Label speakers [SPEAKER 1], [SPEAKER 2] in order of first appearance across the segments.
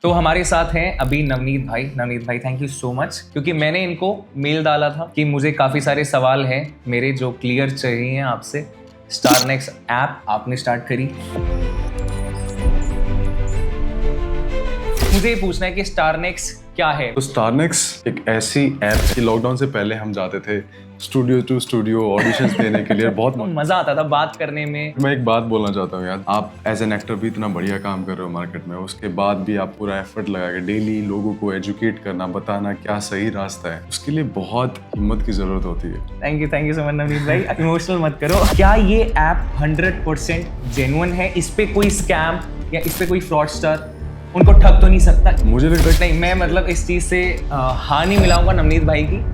[SPEAKER 1] तो हमारे साथ हैं अभी नवनीत भाई। नवनीत भाई, थैंक यू सो मच, क्योंकि मैंने इनको मेल डाला था कि मुझे काफ़ी सारे सवाल हैं मेरे जो क्लियर चाहिए आपसे। स्टारनेक्स ऐप आपने स्टार्ट करी, मुझे ये पूछना है कि स्टारनेक्स क्या है।
[SPEAKER 2] तो स्टारनेक्स एक ऐसी ऐप है कि लॉकडाउन से पहले हम जाते थे स्टूडियो टू स्टूडियो ऑडिशंस देने के लिए। बहुत
[SPEAKER 1] मजा आता था बात करने में।
[SPEAKER 2] मैं एक बात बोलना चाहता हूँ यार, आप एज एन एक्टर भी इतना बढ़िया काम कर रहे हो मार्केट में, उसके बाद भी आप पूरा एफर्ट लगा के डेली लोगों को एजुकेट करना, बताना क्या सही रास्ता है, उसके लिए बहुत हिम्मत की जरूरत होती है।
[SPEAKER 1] Thank you so much Navneet भाई, इमोशनल मत करो। क्या ये ऐप 100% जेन्युइन है? इस पे कोई स्कैम या इस पे कोई फ्रॉडस्टर उनको ठग तो नहीं सकता?
[SPEAKER 2] मुझे लगता है
[SPEAKER 1] नहीं, मैं मतलब इस चीज से हाँ नहीं मिलाऊंगा नवनीत भाई की।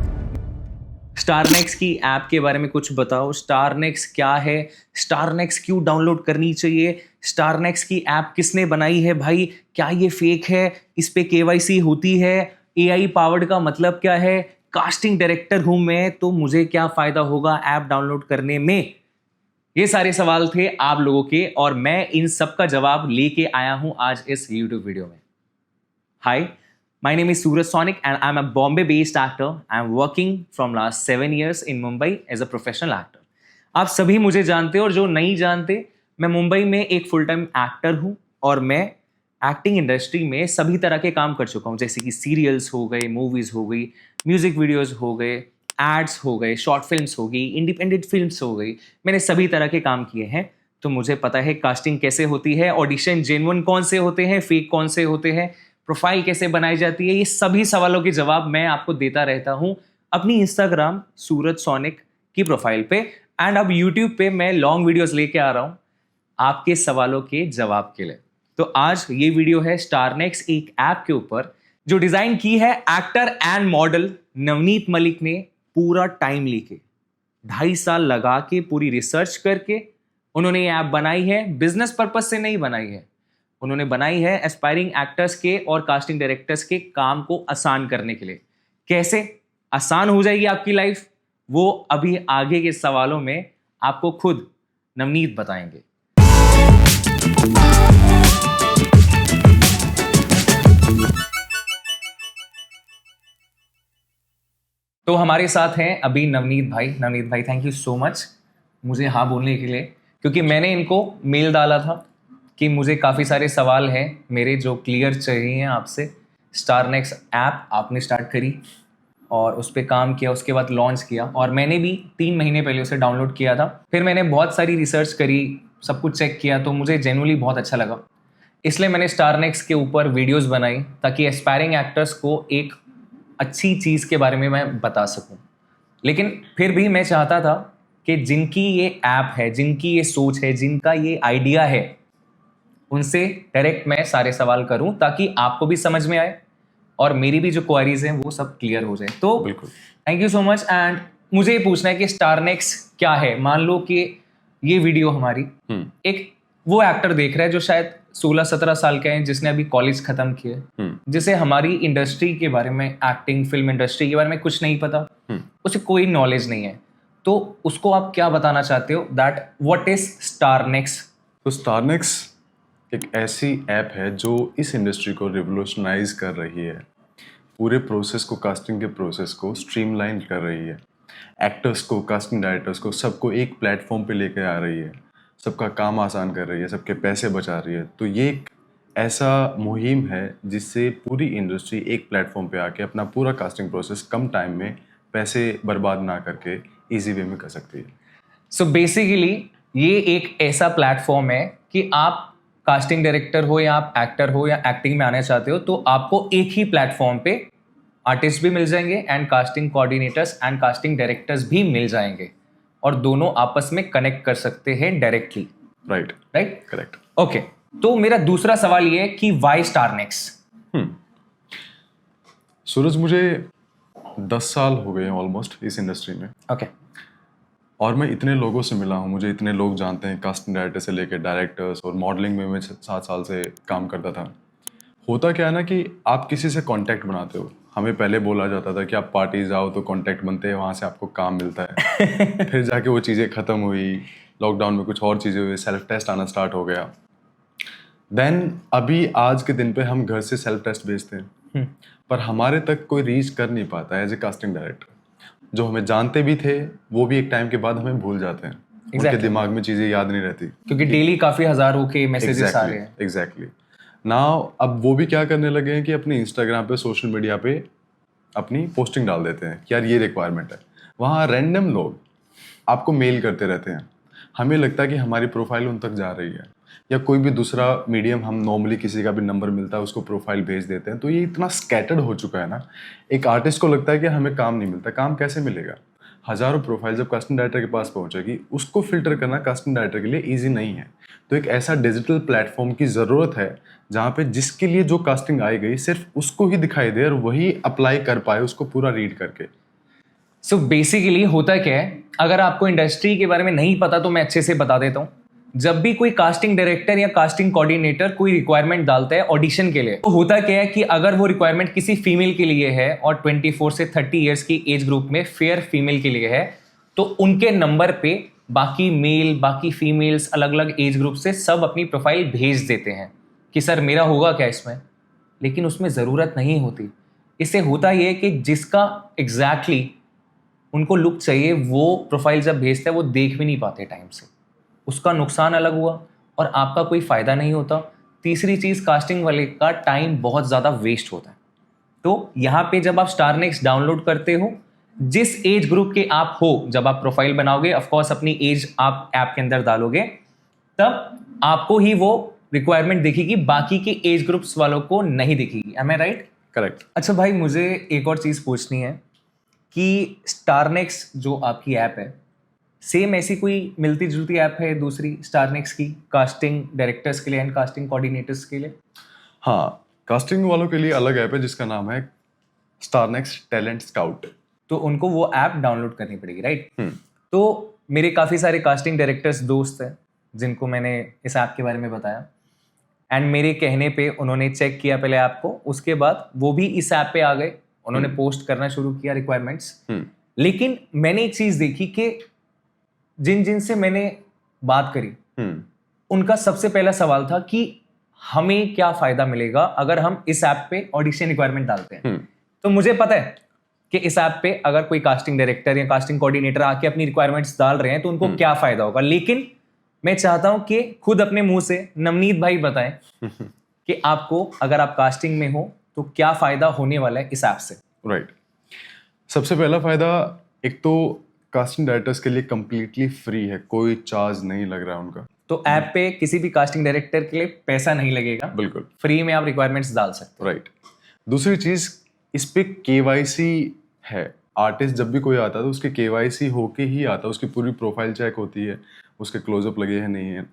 [SPEAKER 1] स्टारनेक्स की ऐप के बारे में कुछ बताओ। स्टारनेक्स क्या है? स्टारनेक्स क्यों डाउनलोड करनी चाहिए? स्टारनेक्स की ऐप किसने बनाई है भाई? क्या ये फेक है? इस पे केवाईसी होती है? एआई पावर्ड का मतलब क्या है? कास्टिंग डायरेक्टर हूं मैं, तो मुझे क्या फायदा होगा ऐप डाउनलोड करने में? ये सारे सवाल थे आप लोगों के, और मैं इन सब का जवाब लेके आया हूं आज इस YouTube वीडियो में। Hi, my name is Suraj Sonic and I'm a Bombay-based actor. I'm working from last 7 years in Mumbai as a professional actor. आप सभी मुझे जानते हो, और जो नहीं जानते, मैं मुंबई में एक फुल टाइम एक्टर हूँ और मैं एक्टिंग इंडस्ट्री में सभी तरह के काम कर चुका हूँ, जैसे कि सीरियल्स हो गए, मूवीज हो गई, म्यूजिक वीडियोस हो गए, एड्स हो गए, शॉर्ट फिल्म्स हो गई, इंडिपेंडेंट फिल्म्स हो गई। मैंने सभी तरह के काम किए हैं, तो मुझे पता है कास्टिंग कैसे होती है, ऑडिशन जेन्युइन कौन से होते हैं, फेक कौन से होते हैं, प्रोफाइल कैसे बनाई जाती है। ये सभी सवालों के जवाब मैं आपको देता रहता हूँ अपनी इंस्टाग्राम सूरज सोनिक की प्रोफाइल पे, एंड अब यूट्यूब पे मैं लॉन्ग वीडियोस लेके आ रहा हूँ आपके सवालों के जवाब के लिए। तो आज ये वीडियो है स्टारनेक्स एक ऐप के ऊपर, जो डिजाइन की है actor and model Navneet Malik ने पूरा टाइम लेके, 2.5 साल लगा के, पूरी रिसर्च करके उन्होंने ये ऐप बनाई है। बिजनेस पर्पज से नहीं बनाई है, उन्होंने बनाई है एस्पायरिंग एक्टर्स के और कास्टिंग डायरेक्टर्स के काम को आसान करने के लिए। कैसे आसान हो जाएगी आपकी लाइफ, वो अभी आगे के सवालों में आपको खुद नवनीत बताएंगे। तो हमारे साथ हैं अभी नवनीत भाई। नवनीत भाई, थैंक यू सो मच मुझे हाँ बोलने के लिए, क्योंकि मैंने इनको मेल डाला था कि मुझे काफ़ी सारे सवाल हैं मेरे जो क्लियर चाहिए आपसे। स्टारनेक्स ऐप आपने स्टार्ट करी और उस पर काम किया, उसके बाद लॉन्च किया, और मैंने भी 3 महीने पहले उसे डाउनलोड किया था। फिर मैंने बहुत सारी रिसर्च करी, सब कुछ चेक किया, तो मुझे जेन्युइनली बहुत अच्छा लगा। इसलिए मैंने स्टारनेक्स के ऊपर वीडियोस बनाई ताकि एस्पायरिंग एक्टर्स को एक अच्छी चीज़ के बारे में मैं बता सकूं। लेकिन फिर भी मैं चाहता था कि जिनकी ये ऐप है, जिनकी ये सोच है, जिनका ये आइडिया है, उनसे डायरेक्ट मैं सारे सवाल करूं ताकि आपको भी समझ में आए और मेरी भी जो क्वेरीज हैं वो सब क्लियर हो जाए। तो
[SPEAKER 2] बिल्कुल,
[SPEAKER 1] thank you so much. And मुझे ये पूछना है कि स्टारनेक्स क्या है। मान लो कि ये वीडियो हमारी एक वो एक्टर देख रहा है जो शायद 16-17 साल के हैं, जिसने अभी कॉलेज खत्म किया, जिसे हमारी इंडस्ट्री के बारे में, एक्टिंग फिल्म इंडस्ट्री के बारे में कुछ नहीं पता, उसे कोई नॉलेज नहीं है, तो उसको आप क्या बताना चाहते हो दैट व्हाट इज स्टारनेक्स?
[SPEAKER 2] तो स्टारनेक्स एक ऐसी ऐप है जो इस इंडस्ट्री को रिवोल्यूशनाइज कर रही है, पूरे प्रोसेस को, कास्टिंग के प्रोसेस को स्ट्रीमलाइन कर रही है, एक्टर्स को, कास्टिंग डायरेक्टर्स को, सबको एक प्लेटफॉर्म पे लेकर आ रही है, सबका काम आसान कर रही है, सबके पैसे बचा रही है। तो ये एक ऐसा मुहिम है जिससे पूरी इंडस्ट्री एक प्लेटफॉर्म पे आके अपना पूरा कास्टिंग प्रोसेस कम टाइम में, पैसे बर्बाद ना करके, इजी वे में कर सकती है।
[SPEAKER 1] सो बेसिकली ये एक ऐसा प्लेटफॉर्म है कि आप कास्टिंग डायरेक्टर हो या आप एक्टर हो या एक्टिंग में आना चाहते हो, तो आपको एक ही प्लेटफॉर्म पे आर्टिस्ट भी मिल जाएंगे and casting coordinators and casting directors भी मिल जाएंगे, और दोनों आपस में कनेक्ट कर सकते हैं डायरेक्टली।
[SPEAKER 2] Right, correct.
[SPEAKER 1] ओके, तो मेरा दूसरा सवाल ये है कि वाई स्टारनेक्स?
[SPEAKER 2] सूरज, मुझे 10 साल हो गए हैं ऑलमोस्ट इस इंडस्ट्री में।
[SPEAKER 1] ओके।
[SPEAKER 2] और मैं इतने लोगों से मिला हूँ, मुझे इतने लोग जानते हैं, कास्टिंग डायरेक्टर से लेकर डायरेक्टर्स, और मॉडलिंग में मैं 7 साल से काम करता था। होता क्या है ना कि आप किसी से कांटेक्ट बनाते हो, हमें पहले बोला जाता था कि आप पार्टी जाओ तो कांटेक्ट बनते हैं, वहाँ से आपको काम मिलता है। फिर जाके वो चीज़ें ख़त्म हुई, लॉकडाउन में कुछ और चीज़ें हुई, सेल्फ टेस्ट आना स्टार्ट हो गया, देन अभी आज के दिन पे हम घर से सेल्फ टेस्ट भेजते हैं, पर हमारे तक कोई रीच कर नहीं पाता एज ए कास्टिंग डायरेक्टर। जो हमें जानते भी थे वो भी एक टाइम के बाद हमें भूल जाते हैं, उनके दिमाग में चीजें याद नहीं रहती,
[SPEAKER 1] क्योंकि डेली काफी हजारों के मैसेजेस आ रहे हैं।
[SPEAKER 2] एग्जैक्टली। नाउ अब वो भी क्या करने लगे हैं कि अपने इंस्टाग्राम पे, सोशल मीडिया पे अपनी पोस्टिंग डाल देते हैं कि यार ये रिक्वायरमेंट है। वहाँ रैंडम लोग आपको मेल करते रहते हैं, हमें लगता है कि हमारी प्रोफाइल उन तक जा रही है, या कोई भी दूसरा मीडियम, हम नॉर्मली किसी का भी नंबर मिलता है उसको प्रोफाइल भेज देते हैं। तो ये इतना स्कैटर्ड हो चुका है ना, एक आर्टिस्ट को लगता है कि हमें काम नहीं मिलता। काम कैसे मिलेगा? हजारों प्रोफाइल जब कास्टिंग डायरेक्टर के पास पहुंचेगी, उसको फिल्टर करना कास्टिंग डायरेक्टर के लिए ईजी नहीं है। तो एक ऐसा डिजिटल प्लेटफॉर्म की ज़रूरत है जहाँ पे जिसके लिए जो कास्टिंग आई गई सिर्फ उसको ही दिखाई दे और वही अप्लाई कर पाए उसको पूरा रीड करके।
[SPEAKER 1] सो बेसिकली होता क्या है, अगर आपको इंडस्ट्री के बारे में नहीं पता तो मैं अच्छे से बता देता हूँ। जब भी कोई कास्टिंग डायरेक्टर या कास्टिंग कोऑर्डिनेटर कोई रिक्वायरमेंट डालता है ऑडिशन के लिए, तो होता क्या है कि अगर वो रिक्वायरमेंट किसी फीमेल के लिए है और 24 से 30 इयर्स की एज ग्रुप में फेयर फीमेल के लिए है, तो उनके नंबर पे बाकी मेल, बाकी फीमेल्स, अलग अलग एज ग्रुप से सब अपनी प्रोफाइल भेज देते हैं कि सर मेरा होगा क्या इसमें। लेकिन उसमें ज़रूरत नहीं होती। इससे होता यह है कि जिसका एग्जैक्टली उनको लुक चाहिए वो प्रोफाइल जब भेजता है वो देख भी नहीं पाते टाइम से, उसका नुकसान अलग हुआ और आपका कोई फ़ायदा नहीं होता। तीसरी चीज़, कास्टिंग वाले का टाइम बहुत ज़्यादा वेस्ट होता है। तो यहाँ पे जब आप स्टार नेक्स्ट डाउनलोड करते हो, जिस एज ग्रुप के आप हो, जब आप प्रोफाइल बनाओगे, ऑफकोर्स अपनी एज आप ऐप के अंदर डालोगे, तब आपको ही वो रिक्वायरमेंट दिखेगी, बाकी के एज ग्रुप्स वालों को नहीं दिखेगी। एम आई राइट?
[SPEAKER 2] करेक्ट।
[SPEAKER 1] अच्छा भाई, मुझे एक और चीज़ पूछनी है कि स्टार नेक्स्ट जो आपकी ऐप है, सेम ऐसी कोई मिलती जुलती ऐप है दूसरी स्टार नेक्स्ट की, कास्टिंग डायरेक्टर्स के लिए एंड कास्टिंग कोऑर्डिनेटर्स के लिए?
[SPEAKER 2] हाँ, कास्टिंग वालों के लिए अलग ऐप है जिसका नाम है स्टार नेक्स्ट टैलेंट स्काउट।
[SPEAKER 1] तो उनको वो ऐप डाउनलोड करनी पड़ेगी, राइट? तो मेरे काफ़ी सारे कास्टिंग डायरेक्टर्स दोस्त हैं जिनको मैंने इस ऐप के बारे में बताया, एंड मेरे कहने पे उन्होंने चेक किया पहले ऐप को, उसके बाद वो भी इस ऐप पे आ गए, उन्होंने पोस्ट करना शुरू किया रिक्वायरमेंट्स। लेकिन मैंने एक चीज़ देखी कि जिन जिन से मैंने बात करी, उनका सबसे पहला सवाल था कि हमें क्या फायदा मिलेगा अगर हम इस ऐप पे ऑडिशन रिक्वायरमेंट डालते हैं। तो मुझे पता है कि इस ऐप पे अगर कोई कास्टिंग डायरेक्टर या कास्टिंग कोऑर्डिनेटर आके अपनी रिक्वायरमेंट्स डाल रहे हैं तो उनको क्या फायदा होगा। लेकिन मैं चाहता हूं कि खुद अपने मुंह से नवनीत भाई बताएं कि आपको, अगर आप कास्टिंग में हो, तो क्या फायदा होने वाला है इस ऐप से।
[SPEAKER 2] राइट। सबसे पहला फायदा, एक तो कास्टिंग डायरेक्टर्स के लिए कंप्लीटली फ्री है, कोई चार्ज नहीं लग रहा है उनका।
[SPEAKER 1] तो ऐप पे किसी भी कास्टिंग डायरेक्टर के लिए पैसा नहीं लगेगा,
[SPEAKER 2] बिल्कुल
[SPEAKER 1] फ्री में आप रिक्वायरमेंट्स डाल सकते हो।
[SPEAKER 2] राइट। दूसरी चीज, इस पे केवाईसी है। आर्टिस्ट जब भी कोई आता है तो उसके केवाईसी होके ही आता है, उसकी पूरी प्रोफाइल चेक होती है, उसके क्लोजअप लगे हैं नहीं है,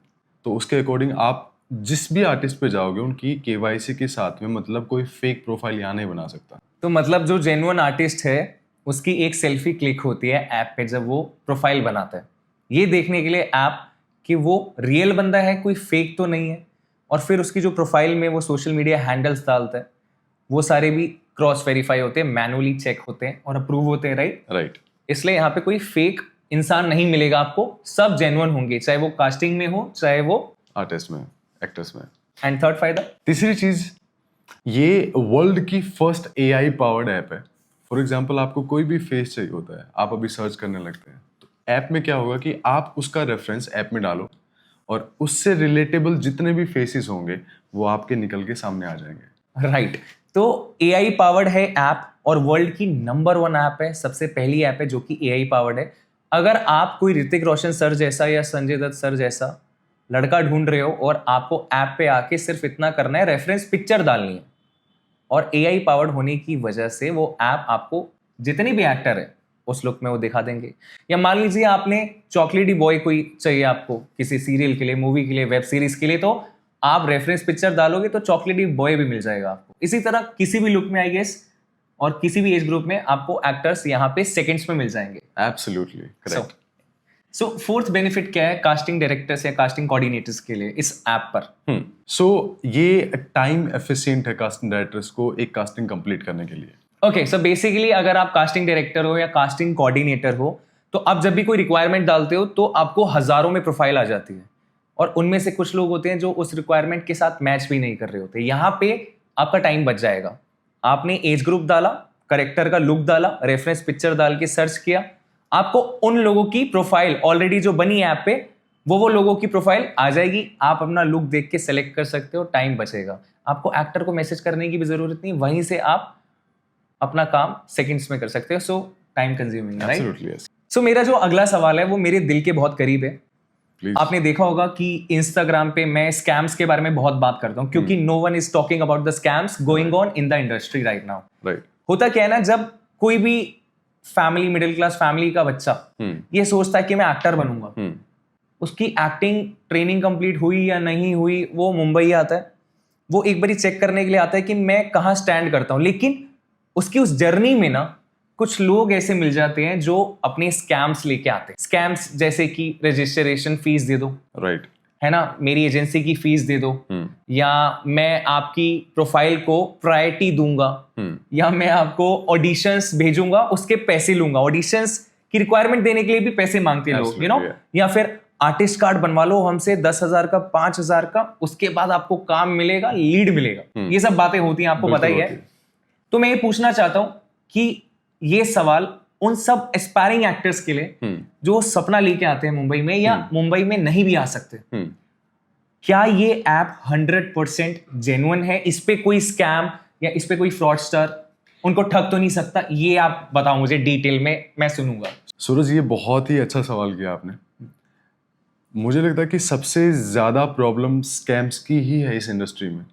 [SPEAKER 2] तो उसके अकॉर्डिंग आप जिस भी आर्टिस्ट पे जाओगे उनकी केवाईसी के साथ में, मतलब कोई फेक प्रोफाइल यहाँ नहीं बना सकता।
[SPEAKER 1] तो मतलब जो जेन्युइन आर्टिस्ट है उसकी एक सेल्फी क्लिक होती है ऐप पे जब वो प्रोफाइल बनाता है, ये देखने के लिए ऐप कि वो रियल बंदा है, कोई फेक तो नहीं है। और फिर उसकी जो प्रोफाइल में वो सोशल मीडिया हैंडल्स डालता है, वो सारे भी क्रॉस वेरीफाई होते हैं, मैनुअली चेक होते हैं और अप्रूव होते हैं, राइट? इसलिए यहाँ पे कोई फेक इंसान नहीं मिलेगा आपको, सब जेन्युइन होंगे, चाहे वो कास्टिंग में हो चाहे वो
[SPEAKER 2] आर्टिस्ट में, एक्टर्स में।
[SPEAKER 1] एंड थर्ड फायदा,
[SPEAKER 2] तीसरी चीज, ये वर्ल्ड की फर्स्ट AI पावर्ड ऐप है। फॉर एग्जाम्पल, आपको कोई भी फेस चाहिए होता है, आप अभी सर्च करने लगते हैं, तो ऐप में क्या होगा कि आप उसका रेफरेंस ऐप में डालो और उससे रिलेटेबल जितने भी फेसेस होंगे वो आपके निकल के सामने आ जाएंगे,
[SPEAKER 1] राइट? तो AI पावर्ड है ऐप और वर्ल्ड की नंबर 1 ऐप है, सबसे पहली ऐप है जो कि AI पावर्ड है। अगर आप कोई ऋतिक रोशन सर जैसा या संजय दत्त सर जैसा लड़का ढूंढ रहे हो और आपको ऐप पे आके सिर्फ इतना करना है, रेफरेंस पिक्चर डालनी है, और AI पावर्ड होने की वजह से वो ऐप आपको जितनी भी एक्टर है उस लुक में वो दिखा देंगे। या मान लीजिए आपने चॉकलेटी बॉय कोई चाहिए आपको किसी सीरियल के लिए, मूवी के लिए, वेब सीरीज के लिए, तो आप रेफरेंस पिक्चर डालोगे तो चॉकलेटी बॉय भी मिल जाएगा आपको। इसी तरह किसी भी लुक में, आई गेस, और किसी भी एज ग्रुप में आपको एक्टर्स यहाँ पे सेकंड्स में मिल जाएंगे।
[SPEAKER 2] Absolutely correct.
[SPEAKER 1] So fourth benefit क्या है कास्टिंग डायरेक्टर्स या कास्टिंग कोऑर्डिनेटर्स के लिए इस ऐप पर?
[SPEAKER 2] सो ये टाइम एफिशिएंट है कास्टिंग डायरेक्टर्स को एक कास्टिंग कंप्लीट करने के लिए।
[SPEAKER 1] ओके, सो बेसिकली अगर आप कास्टिंग डायरेक्टर हो या कास्टिंग कोऑर्डिनेटर हो, तो आप जब भी कोई रिक्वायरमेंट डालते हो तो आपको हजारों में प्रोफाइल आ जाती है, और उनमें से कुछ लोग होते हैं जो उस रिक्वायरमेंट के साथ मैच भी नहीं कर रहे होते। यहाँ पे आपका टाइम बच जाएगा। आपने एज ग्रुप डाला, करेक्टर का लुक डाला, रेफरेंस पिक्चर डाल के सर्च किया, आपको उन लोगों की प्रोफाइल ऑलरेडी जो बनी ऐप पे वो लोगों की प्रोफाइल आ जाएगी। आप अपना लुक देख के सेलेक्ट कर सकते हो, टाइम बचेगा। आपको एक्टर को मैसेज करने की भी जरूरत नहीं, वहीं से आप अपना काम सेकंड्स में कर सकते हो। सो time consuming, right?
[SPEAKER 2] Absolutely, yes.
[SPEAKER 1] सो मेरा जो अगला सवाल है वो मेरे दिल के बहुत करीब है।
[SPEAKER 2] Please.
[SPEAKER 1] आपने देखा होगा कि इंस्टाग्राम पे मैं स्कैम्स के बारे में बहुत बात करता हूँ, क्योंकि no one is talking about the scams going on in the industry right now.
[SPEAKER 2] Right.
[SPEAKER 1] होता क्या है ना, जब कोई भी फैमिली, मिडिल क्लास फैमिली का बच्चा ये सोचता है कि मैं एक्टर बनूंगा, उसकी एक्टिंग ट्रेनिंग कंप्लीट हुई या नहीं हुई, वो मुंबई आता है, वो एक बारी चेक करने के लिए आता है कि मैं कहाँ स्टैंड करता हूँ। लेकिन उसकी उस जर्नी में ना कुछ लोग ऐसे मिल जाते हैं जो अपने स्कैम्स लेके आते हैं। स्कैम्स जैसे कि रजिस्ट्रेशन फीस दे दो,
[SPEAKER 2] Right.
[SPEAKER 1] है ना, मेरी एजेंसी की फीस दे दो, या मैं आपकी प्रोफाइल को प्रायोरिटी दूंगा, या मैं आपको ऑडिशंस भेजूंगा, उसके पैसे लूंगा। ऑडिशंस की रिक्वायरमेंट देने के लिए भी पैसे मांगते हैं लोग, यू नो।
[SPEAKER 2] Absolutely, yeah.
[SPEAKER 1] या फिर आर्टिस्ट कार्ड बनवा लो हमसे 10,000 का, 5,000 का, उसके बाद आपको काम मिलेगा, लीड मिलेगा। ये सब बातें होती हैं, आपको पता ही है।
[SPEAKER 2] होती है।
[SPEAKER 1] तो मैं ये पूछना चाहता हूं कि ये सवाल उन सब एस्पायरिंग एक्टर्स के लिए जो सपना लेके आते हैं मुंबई में, या मुंबई में नहीं भी आ सकते, क्या ये ऐप 100% जेन्युइन है? इस पे कोई स्कैम या इस पे कोई फ्रॉडस्टर उनको ठग तो नहीं सकता? ये आप बताओ मुझे डिटेल में, मैं सुनूंगा।
[SPEAKER 2] सूरज, ये बहुत ही अच्छा सवाल किया आपने। मुझे लगता है कि सबसे ज़्यादा प्रॉब्लम स्कैम्स की ही है इस इंडस्ट्री में।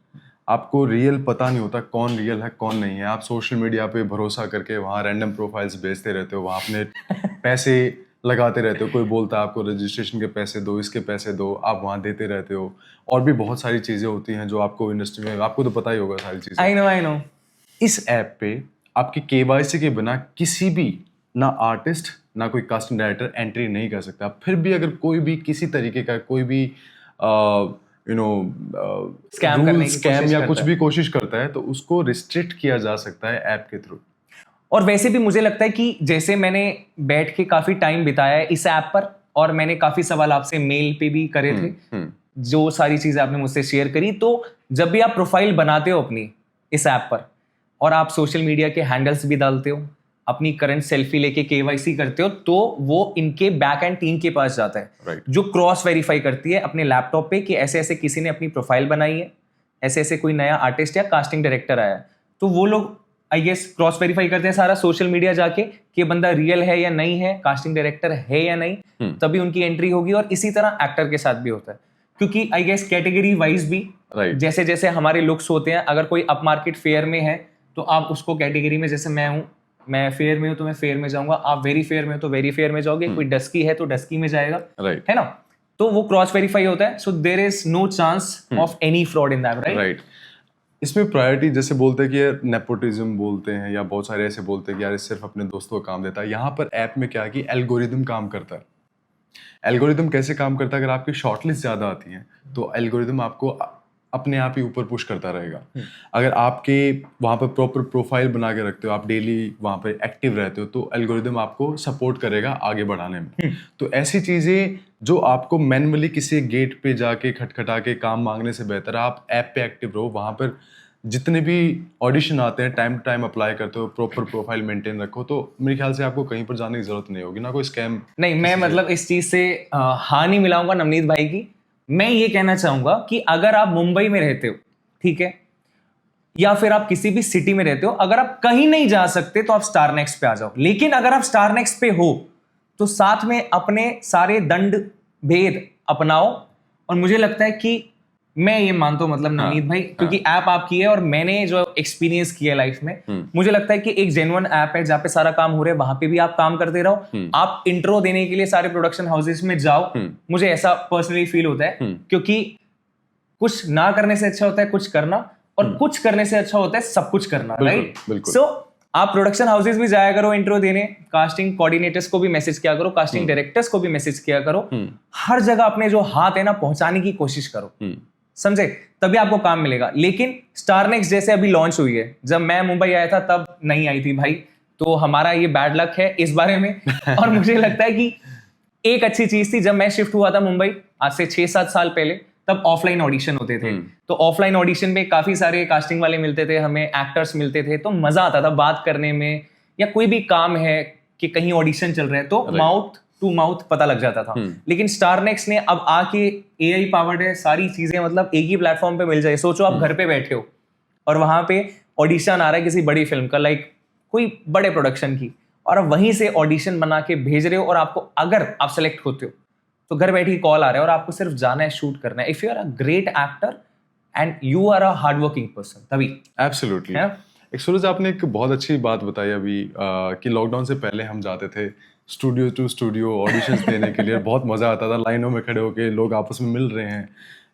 [SPEAKER 2] आपको रियल पता नहीं होता कौन रियल है कौन नहीं है। आप सोशल मीडिया पे भरोसा करके वहाँ रैंडम प्रोफाइल्स भेजते रहते हो, वहाँ अपने पैसे लगाते रहते हो। कोई बोलता है आपको रजिस्ट्रेशन के पैसे दो, इसके पैसे दो, आप वहाँ देते रहते हो। और भी बहुत सारी चीज़ें होती हैं जो आपको इंडस्ट्री में, आपको तो पता ही होगा सारी चीज़ें।
[SPEAKER 1] I know.
[SPEAKER 2] इस ऐप पे आपकी KYC के बिना किसी भी, ना आर्टिस्ट ना कोई कास्टिंग डायरेक्टर एंट्री नहीं कर सकता। फिर भी अगर कोई भी किसी तरीके का कोई भी
[SPEAKER 1] स्कैम करने की
[SPEAKER 2] स्कैम
[SPEAKER 1] कोशिश
[SPEAKER 2] या
[SPEAKER 1] करता
[SPEAKER 2] कुछ
[SPEAKER 1] है,
[SPEAKER 2] भी कोशिश करता है तो उसको रिस्ट्रिक्ट किया जा सकता है ऐप के थ्रू।
[SPEAKER 1] और वैसे भी मुझे लगता है कि जैसे मैंने बैठ के काफी टाइम बिताया है इस ऐप पर, और मैंने काफी सवाल आपसे मेल पे भी करे थे, जो सारी चीजें आपने मुझसे शेयर करी, तो जब भी आप प्रोफाइल बनाते हो अपनी इस ऐप पर और आप सोशल मीडिया के हैंडल्स भी डालते हो, अपनी करंट सेल्फी लेके KYC करते हो, तो वो इनके बैक एंड टीम के पास जाता है,
[SPEAKER 2] Right.
[SPEAKER 1] जो क्रॉस वेरीफाई करती है अपने लैपटॉप पे कि ऐसे ऐसे किसी ने अपनी प्रोफाइल बनाई है, ऐसे ऐसे कोई नया आर्टिस्ट या कास्टिंग डायरेक्टर आया है, तो वो लोग आई गेस क्रॉस वेरीफाई करते हैं सारा सोशल मीडिया जाके कि बंदा रियल है या नहीं है, कास्टिंग डायरेक्टर है या नहीं, तभी उनकी एंट्री होगी। और इसी तरह एक्टर के साथ भी होता है, क्योंकि आई गेस कैटेगरी वाइज भी
[SPEAKER 2] Right.
[SPEAKER 1] जैसे जैसे हमारे लुक्स होते हैं, अगर कोई अप मार्केट फेयर में है तो आप उसको कैटेगरी में, जैसे मैं हूँ, मैं फेयर में हूँ तो मैं फेयर में जाऊंगा, आप वेरी फेयर में हो तो वेरी फेयर में जाओगे, कोई डस्की है तो डस्की में जाएगा,
[SPEAKER 2] Right.
[SPEAKER 1] है ना। तो वो क्रॉस वेरीफाई होता है, so there is no chance of any fraud in that, right?
[SPEAKER 2] Right. इसमें प्रायोरिटी जैसे बोलते हैं कि यार नेपोटिज्म बोलते हैं, या बहुत सारे ऐसे बोलते हैं कि यार ये सिर्फ अपने दोस्तों का काम देता है। यहाँ पर ऐप में क्या है कि एल्गोरिदम काम करता है। एल्गोरिदम कैसे काम करता है? अगर आपकी शॉर्टलिस्ट ज़्यादा आती है तो एल्गोरिदम आपको अपने आप ही ऊपर पुश करता रहेगा। अगर आपके वहाँ पर प्रॉपर प्रोफाइल बना के रखते हो, आप डेली वहाँ पर एक्टिव रहते हो, तो एल्गोरिदम आपको सपोर्ट करेगा आगे बढ़ाने में। तो ऐसी चीज़ें जो आपको मैनुअली किसी गेट पे जाके खटखटा के काम मांगने से बेहतर है आप ऐप पे एक्टिव रहो। वहाँ पर जितने भी ऑडिशन आते हैं टाइम टू टाइम अप्लाई करते हो, प्रॉपर प्रोफाइल मेंटेन रखो, तो मेरे ख्याल से आपको कहीं पर जाने की जरूरत नहीं होगी, ना कोई स्कैम।
[SPEAKER 1] नहीं, मैं मतलब इस चीज से हाँ नहीं मिलाऊंगा नवनीत भाई की। मैं ये कहना चाहूंगा कि अगर आप मुंबई में रहते हो, ठीक है, या फिर आप किसी भी सिटी में रहते हो, अगर आप कहीं नहीं जा सकते तो आप स्टार नेक्स्ट पे आ जाओ। लेकिन अगर आप स्टार नेक्स्ट पे हो तो साथ में अपने सारे दंड भेद अपनाओ। और मुझे लगता है कि मैं ये मानता हूं, मतलब नवनीत भाई, क्योंकि ऐप आपकी है और मैंने जो एक्सपीरियंस किया है लाइफ में, मुझे लगता है कि एक जेन्युइन ऐप है जहाँ पे सारा काम हो रहा है, वहां पे भी आप काम करते रहो। आप इंट्रो देने के लिए सारे प्रोडक्शन हाउसेस में जाओ, मुझे ऐसा पर्सनली फील होता है, क्योंकि कुछ ना करने से अच्छा होता है कुछ करना, और कुछ करने से अच्छा होता है सब कुछ करना, राइट? सो आप प्रोडक्शन हाउसेस भी जाया करो इंट्रो देने, कास्टिंग कोऑर्डिनेटर्स को भी मैसेज किया करो, कास्टिंग डायरेक्टर्स को भी मैसेज किया करो, हर जगह अपने जो हाथ है ना पहुंचाने की कोशिश करो, समझे? तभी आपको काम मिलेगा। लेकिन स्टार नेक्स्ट जैसे अभी लॉन्च हुई है, जब मैं मुंबई आया था तब नहीं आई थी भाई, तो हमारा ये बैड लक है इस बारे में। और मुझे लगता है कि एक अच्छी चीज थी, जब मैं शिफ्ट हुआ था मुंबई आज से 6-7 साल पहले, तब ऑफलाइन ऑडिशन होते थे। तो ऑफलाइन ऑडिशन में काफी सारे कास्टिंग वाले मिलते थे, हमें एक्टर्स मिलते थे, तो मजा आता था बात करने में, या कोई भी काम है कि कहीं ऑडिशन चल रहे हैं तो माउथ टू माउथ पता लग जाता था। लेकिन स्टार नेक्स्ट ने अब आके एआई पावर्ड है, सारी चीजें मतलब एक ही प्लेटफॉर्म पे मिल जाए। सोचो आप घर पे बैठे हो और वहां पे ऑडिशन आ रहा है किसी बड़ी फिल्म का, लाइक कोई बड़े प्रोडक्शन की, और आप वहीं से ऑडिशन बना के भेज रहे हो, और आपको अगर आप सेलेक्ट होते हो तो घर बैठे ही कॉल आ रहा है और आपको सिर्फ जाना है, शूट करना है। If you are a great actor and you are a hard working person, तभी।
[SPEAKER 2] एब्सोल्युटली। एक सूरज, आपने एक बहुत अच्छी बात बताई अभी कि लॉकडाउन से पहले हम जाते थे स्टूडियो टू स्टूडियो ऑडिशंस देने के लिए। बहुत मजा आता था, लाइनों में खड़े होके लोग आपस में मिल रहे हैं,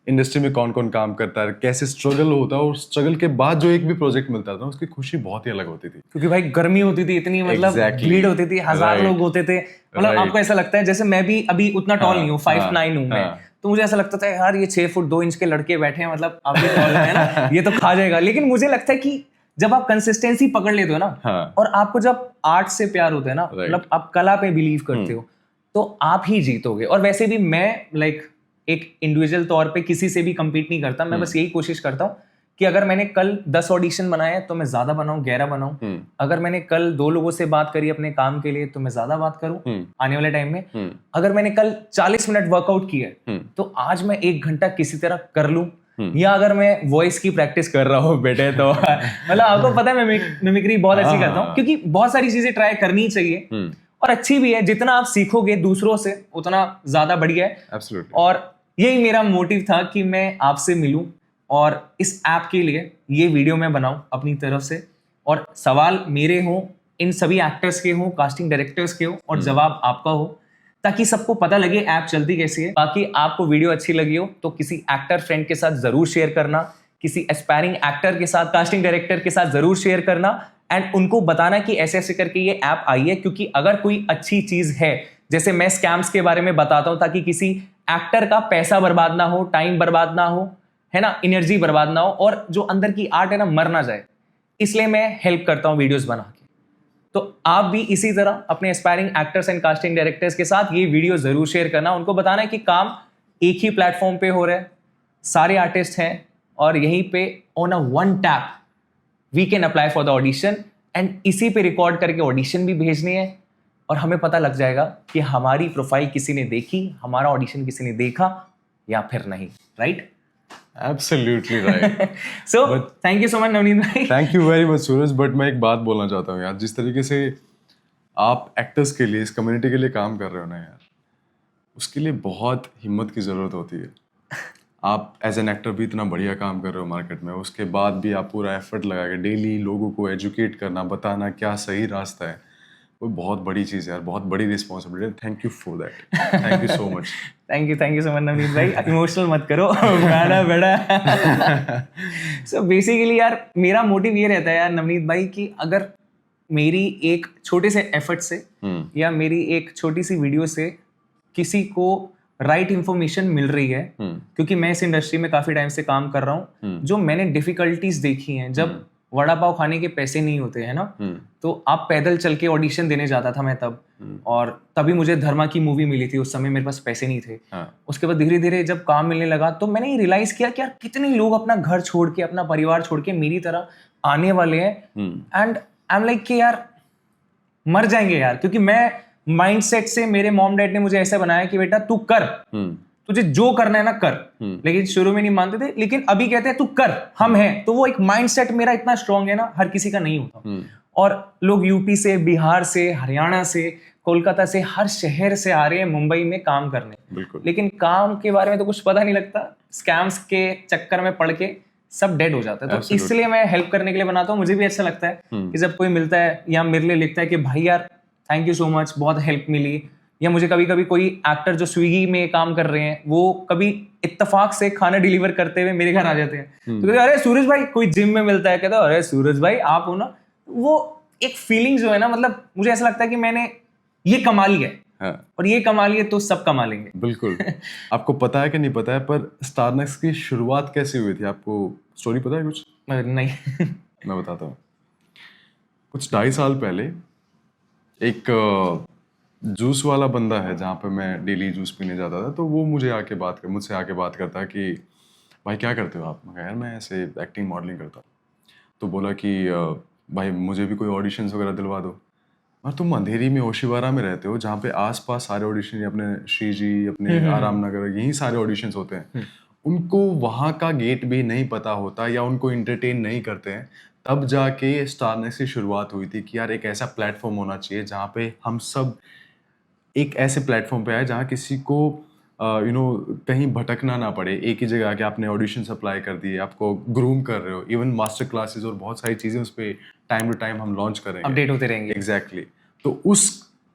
[SPEAKER 2] इंडस्ट्री में कौन कौन काम करता है, कैसे स्ट्रगल होता है, और स्ट्रगल के बाद जो एक भी प्रोजेक्ट मिलता था उसकी खुशी बहुत ही अलग होती थी।
[SPEAKER 1] क्योंकि भाई गर्मी होती थी इतनी, मतलब भीड़ होती थी, 1000 लोग होते थे। मतलब आपको ऐसा लगता है, जैसे मैं भी अभी उतना टॉल नहीं हूँ, 5'9" हूँ मैं, तो मुझे ऐसा लगता था यार ये 6 फुट 2 इंच के लड़के बैठे हैं, मतलब आप भी टॉल है ना, ये तो खा जाएगा। लेकिन मुझे लगता है कि जब आप कंसिस्टेंसी पकड़ लेते हो ना, और आपको जब आर्ट से प्यार होता है ना, मतलब आप कला पे बिलीव करते हो, तो आप ही जीतोगे। और वैसे भी मैं लाइक एक इंडिविजुअल तौर पे किसी से भी compete नहीं करता, मैं बस यही कोशिश करता हूँ कि अगर मैंने कल 10 ऑडिशन बनाए तो मैं ज्यादा बनाऊं, 11 बनाऊं। अगर मैंने कल 2 लोगों से बात करी अपने काम के लिए तो मैं ज्यादा बात करूं आने वाले टाइम में। अगर मैंने कल 40 मिनट वर्कआउट किया तो आज मैं 1 घंटा किसी तरह कर लूं। या अगर मैं वॉइस की प्रैक्टिस कर रहा हूँ बेटे, तो मतलब आपको पता है मैं मिमिक्री बहुत अच्छी करता हूँ, क्योंकि बहुत सारी चीजें ट्राई करनी चाहिए और अच्छी भी है। जितना आप सीखोगे दूसरों से उतना ज्यादा बढ़िया है।
[SPEAKER 2] Absolutely.
[SPEAKER 1] और यही मेरा मोटिव था कि मैं आपसे मिलूं और इस ऐप के लिए ये वीडियो मैं बनाऊं अपनी तरफ से, और सवाल मेरे हों, इन सभी एक्टर्स के हों, कास्टिंग डायरेक्टर्स के हों, और जवाब आपका हो, ताकि सबको पता लगे ऐप चलती कैसी है। बाकी आपको वीडियो अच्छी लगी हो तो किसी एक्टर फ्रेंड के साथ जरूर शेयर करना, किसी एस्पायरिंग एक्टर के साथ, कास्टिंग डायरेक्टर के साथ जरूर शेयर करना, एंड उनको बताना कि ऐसे ऐसे करके ये ऐप आई है। क्योंकि अगर कोई अच्छी चीज है, जैसे मैं स्कैम्स के बारे में बताता हूं ताकि किसी एक्टर का पैसा बर्बाद ना हो, टाइम बर्बाद ना हो, है ना, एनर्जी बर्बाद ना हो, और जो अंदर की आर्ट है ना मर ना जाए, इसलिए मैं हेल्प करता हूं वीडियोस बना के। तो आप भी इसी तरह अपने aspiring actors and casting directors के साथ ये वीडियो जरूर शेयर करना, उनको बताना है कि काम एक ही प्लेटफॉर्म पे हो रहा है, सारे आर्टिस्ट हैं, और यहीं पे on a one tap we can apply for the audition, and इसी पे रिकॉर्ड करके ऑडिशन भी भेजनी है, और हमें पता लग जाएगा कि हमारी प्रोफाइल किसी ने देखी, हमारा ऑडिशन किसी ने देखा या फिर नहीं। Right?
[SPEAKER 2] Absolutely right.
[SPEAKER 1] So thank you so much Navneet भाई।
[SPEAKER 2] Thank you very much Suraj. But मैं एक बात बोलना चाहता हूँ यार, जिस तरीके से आप एक्टर्स के लिए, इस कम्युनिटी के लिए काम कर रहे हो ना यार, उसके लिए बहुत हिम्मत की ज़रूरत होती है। आप एज एन एक्टर भी इतना बढ़िया काम कर रहे हो मार्केट में, उसके बाद भी आप पूरा एफर्ट लगा के डेली लोगों को एजुकेट करना, बताना क्या सही रास्ता है, वो बहुत बड़ी चीज़ है यार, बहुत बड़ी रिस्पॉन्सिबिलिटी है। Thank you for that, thank you so much.
[SPEAKER 1] Thank you so much Navneet भाई, इमोशनल मत करो गाना बड़ा। सो बेसिकली यार मेरा मोटिव ये रहता है यार नवनीत भाई, कि अगर मेरी एक छोटे से एफर्ट से या मेरी एक छोटी सी वीडियो से किसी को राइट इंफॉर्मेशन मिल रही है, क्योंकि मैं इस इंडस्ट्री में काफी टाइम से काम कर रहा हूँ, जो मैंने डिफिकल्टीज देखी हैं, जब वड़ा पाव खाने के पैसे नहीं होते हैं ना, तो आप पैदल चल के ऑडिशन देने जाता था मैं तब, और तभी मुझे धर्मा की मूवी मिली थी, उस समय मेरे पास पैसे नहीं थे। उसके बाद धीरे धीरे जब काम मिलने लगा तो मैंने ये रियलाइज किया कि यार कितने लोग अपना घर छोड़ के, अपना परिवार छोड़ के मेरी तरह आने वाले हैं, एंड आई एम लाइक कि यार मर जाएंगे यार, क्योंकि मैं माइंडसेट से, मेरे मॉम डैड ने मुझे ऐसे बनाया कि बेटा तू कर, तुझे जो करना है ना कर। लेकिन शुरू में नहीं मानते थे, लेकिन अभी कहते हैं तू कर, हम हैं। तो वो एक माइंडसेट मेरा इतना स्ट्रांग है ना, हर किसी का नहीं होता। और लोग यूपी से, बिहार से, हरियाणा से, कोलकाता से, हर शहर से आ रहे हैं मुंबई में काम करने, लेकिन काम के बारे में तो कुछ पता नहीं लगता, स्कैम्स के चक्कर में पड़ के सब डेड हो जाता है। तो इसलिए मैं हेल्प करने के लिए बनाता हूँ। मुझे भी अच्छा लगता है कि जब कोई मिलता है या मेरे लिए लिखता है कि भाई यार थैंक यू सो मच, बहुत हेल्प मिली, या मुझे कभी कभी कोई एक्टर जो स्विगी में काम कर रहे हैं वो कभी इत्तेफाक से खाना डिलीवर करते हुए मेरे घर आ जाते हैं, तो कहते अरे सूरज भाई, कोई जिम में मिलता है, कहता अरे सूरज भाई आप हो ना। वो एक फीलिंग जो है ना, मतलब मुझे ऐसा लगता है कि मैंने ये कमा लिया है, और ये कमा लिए तो सब कमा लेंगे।
[SPEAKER 2] बिल्कुल। आपको पता है कि नहीं पता है, पर स्टार नेक्स्ट की शुरुआत कैसे हुई थी, आपको स्टोरी पता है कुछ?
[SPEAKER 1] नहीं।
[SPEAKER 2] मैं बताता हूँ। कुछ 2.5 साल पहले एक जूस वाला बंदा है जहाँ पे मैं डेली जूस पीने जाता था, तो वो मुझसे आके बात करता कि भाई क्या करते हो आप? मैं कहा, यार मैं ऐसे एक्टिंग मॉडलिंग करता हूँ। तो बोला कि भाई मुझे भी कोई ऑडिशंस वगैरह दिलवा दो। और तुम अंधेरी में ओशिवारा में रहते हो जहाँ पे आसपास सारे ऑडिशन, अपने श्री जी, अपने आराम नगर, यही सारे ऑडिशंस होते हैं। उनको वहाँ का गेट भी नहीं पता होता या उनको इंटरटेन नहीं करते हैं। तब जाके स्टारनेक्स की शुरुआत हुई थी कि यार एक ऐसा प्लेटफॉर्म होना चाहिए जहाँ पे हम सब एक ऐसे प्लेटफॉर्म पे आए जहाँ किसी को कहीं भटकना ना पड़े। एक ही जगह आके आपने ऑडिशन अप्लाई कर दिए, आपको ग्रूम कर रहे हो, इवन मास्टर क्लासेस और बहुत सारी चीज़ें उस पर टाइम टू टाइम हम लॉन्च करेंगे,
[SPEAKER 1] अपडेट होते रहेंगे।
[SPEAKER 2] एग्जैक्टली तो उस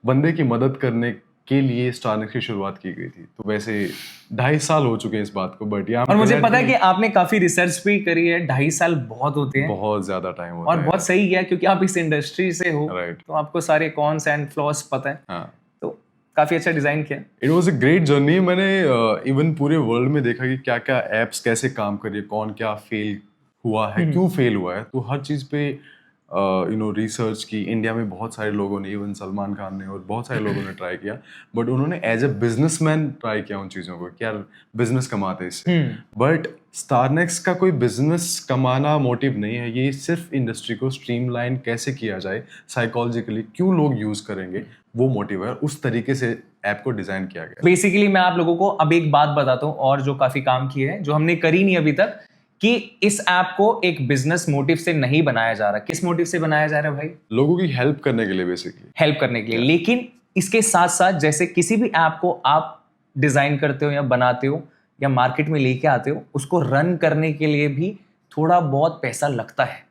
[SPEAKER 2] बंदे की मदद करने के लिए स्टारनेक्स की शुरुआत की गई थी। तो वैसे 2.5 साल हो चुके हैं इस बात को, बट
[SPEAKER 1] और मुझे पता है कि आपने काफी रिसर्च भी करी है। 2.5 साल बहुत होते हैं,
[SPEAKER 2] बहुत ज्यादा टाइम होता
[SPEAKER 1] और
[SPEAKER 2] है।
[SPEAKER 1] बहुत सही है क्योंकि आप इस इंडस्ट्री से हो,
[SPEAKER 2] Right.
[SPEAKER 1] तो आपको सारे कॉन्स एंड फ्लॉस पता है।
[SPEAKER 2] हाँ,
[SPEAKER 1] तो काफी अच्छा डिजाइन किया।
[SPEAKER 2] It was a great journey. मैंने इवन पूरे वर्ल्ड में देखा कि क्या क्या एप्स कैसे काम कर रही है, कौन क्या फेल हुआ है, क्यों फेल हुआ है। तो हर चीज़ पे रिसर्च की। इंडिया में बहुत सारे लोगों ने, इवन सलमान खान ने और बहुत सारे लोगों ने ट्राई किया, बट उन्होंने एज ए बिजनेसमैन ट्राई किया उन चीज़ों को कि यार बिजनेस कमाते हैं इससे। बट स्टारनेक्स का कोई बिजनेस कमाना मोटिव नहीं है, ये सिर्फ इंडस्ट्री को स्ट्रीमलाइन कैसे किया जाए, साइकोलॉजिकली क्यों लोग यूज करेंगे, वो मोटिव है। उस तरीके से ऐप को डिजाइन किया गया।
[SPEAKER 1] बेसिकली मैं आप लोगों को अब एक बात बताता हूँ, और जो काफी काम की है, जो हमने करी नहीं अभी तक, कि इस ऐप को एक बिजनेस मोटिव से नहीं बनाया जा रहा। किस मोटिव से बनाया जा रहा है भाई?
[SPEAKER 2] लोगों की हेल्प करने के लिए, बेसिकली
[SPEAKER 1] हेल्प करने के लिए। लेकिन इसके साथ साथ जैसे किसी भी ऐप को आप डिजाइन करते हो या बनाते हो या मार्केट में लेके आते हो, उसको रन करने के लिए भी थोड़ा बहुत पैसा लगता है।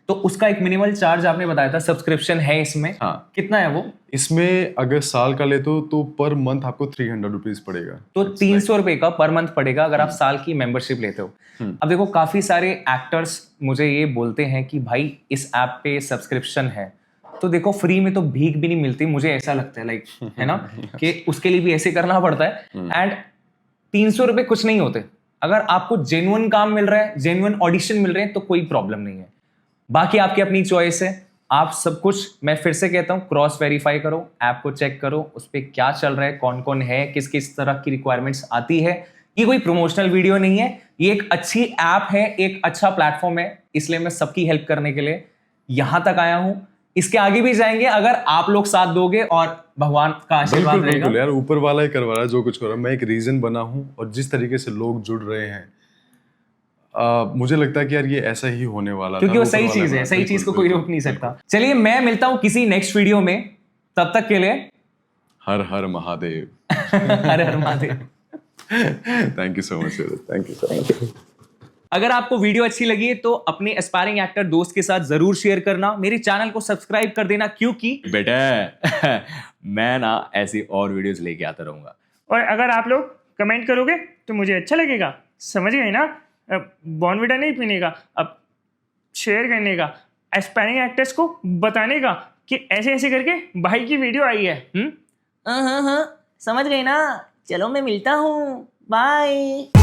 [SPEAKER 1] तो उसका एक मिनिमल चार्ज आपने बताया था, सब्सक्रिप्शन है इसमें।
[SPEAKER 2] हाँ।
[SPEAKER 1] कितना है वो?
[SPEAKER 2] इसमें अगर साल का लेते हो तो पर मंथ आपको 300 रुपीज पड़ेगा।
[SPEAKER 1] तो 300 रुपए का पर मंथ पड़ेगा अगर आप साल की मेंबरशिप लेते हो। अब देखो, काफी सारे एक्टर्स मुझे ये बोलते हैं कि भाई इस ऐप पे सब्सक्रिप्शन है, तो देखो फ्री में तो भीख भी नहीं मिलती, मुझे ऐसा लगता है, लाइक है ना, कि उसके लिए भी ऐसे करना पड़ता है। एंड 300 रुपए कुछ नहीं होते। अगर आपको जेन्युइन काम मिल रहा है, जेन्युइन ऑडिशन मिल रहे हैं, तो कोई प्रॉब्लम नहीं है। बाकी आपकी अपनी चॉइस है। आप सब कुछ, मैं फिर से कहता हूं, क्रॉस वेरीफाई करो, ऐप को चेक करो, उस पर क्या चल रहा है, कौन कौन है, किस किस तरह की रिक्वायरमेंट्स आती है। ये कोई प्रमोशनल वीडियो नहीं है, ये एक अच्छी ऐप है, एक अच्छा प्लेटफॉर्म है, इसलिए मैं सबकी हेल्प करने के लिए यहां तक आया हूं। इसके आगे भी जाएंगे अगर आप लोग साथ दोगे और भगवान का आशीर्वाद रहेगा।
[SPEAKER 2] बिल्कुल यार, ऊपर वाला ही करवा रहा है जो कुछ कर रहा है। मैं एक रीजन बना हूं, और जिस तरीके से लोग जुड़ रहे हैं, मुझे लगता है कि यार ये ऐसा ही होने वाला,
[SPEAKER 1] क्योंकि वो सही चीज है, सही चीज को कोई रोक नहीं सकता। चलिए, मैं मिलता हूं किसी नेक्स्ट वीडियो में, तब तक के लिए
[SPEAKER 2] हर हर महादेव।
[SPEAKER 1] हर हर Mahadev.
[SPEAKER 2] Thank you so much, thank you so much.
[SPEAKER 1] अगर आपको वीडियो अच्छी लगी है तो अपने एस्पायरिंग एक्टर दोस्त के साथ जरूर शेयर करना, मेरे चैनल को सब्सक्राइब कर देना, क्योंकि
[SPEAKER 3] बेटा मैं ना ऐसी और वीडियोस लेके आता रहूंगा।
[SPEAKER 4] और अगर आप लोग कमेंट करोगे तो मुझे अच्छा लगेगा, समझ गए ना? बॉर्नविटा नहीं पीने का, अब शेयर करने का, एस्पायरिंग एक्टर्स को बताने का कि ऐसे ऐसे करके भाई की वीडियो आई है।
[SPEAKER 5] हाँ, समझ गए ना? चलो मैं मिलता हूँ, बाय।